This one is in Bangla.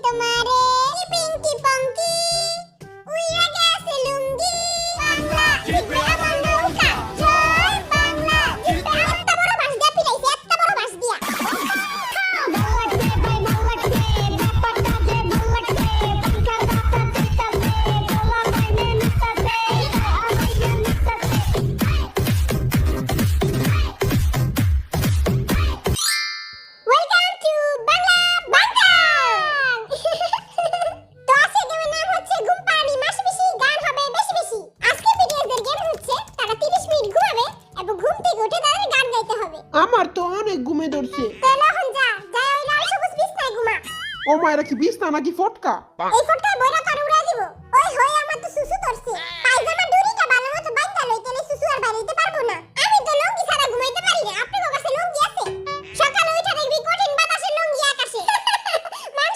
তোমারে পিঙ্কি পঙ্কি উইরা গেছে লুঙ্গি বাংলা জিতবে আমার নৌকা জয় বাংলা জিতবে এত বড় বাস দিয়া পিলাইছে এত বড় বাস দিয়া বাংলাতে ভাই বাংলাতে ব্যাপারটা যে বাংলাতে পঙ্কার দাতা চিতাতে চলা মাইনে নিতাতে আমাইনে নিতাতে ওয়েলকাম টু বাংলা বাংগাং তো আজকে গেমের নাম হচ্ছে ঘুম পাড়ানি মাসি বেশি গান হবে বেশি বেশি আজকে ভিডিওদের গেম হচ্ছে তারা 30 মিনিট ঘুমাবে এবং ঘুম থেকে উঠে তাদের গান গাইতে হবে আমার তো অনেক ঘুমে ধরছে। তাহলে এখন যা যাই ওই লাল সবুজ বিছনায় ঘুমা ও মায়েরা কি বিছনা নাকি ফটকা? এই ফটকায় বইরা কার উড়া দিব ওই হই আমার তো সুসু ধরছে পায়জামা দড়িটা ভালো মতো বাইন্ধা লইতে সুসু আর বাইরে যেতে পারবো না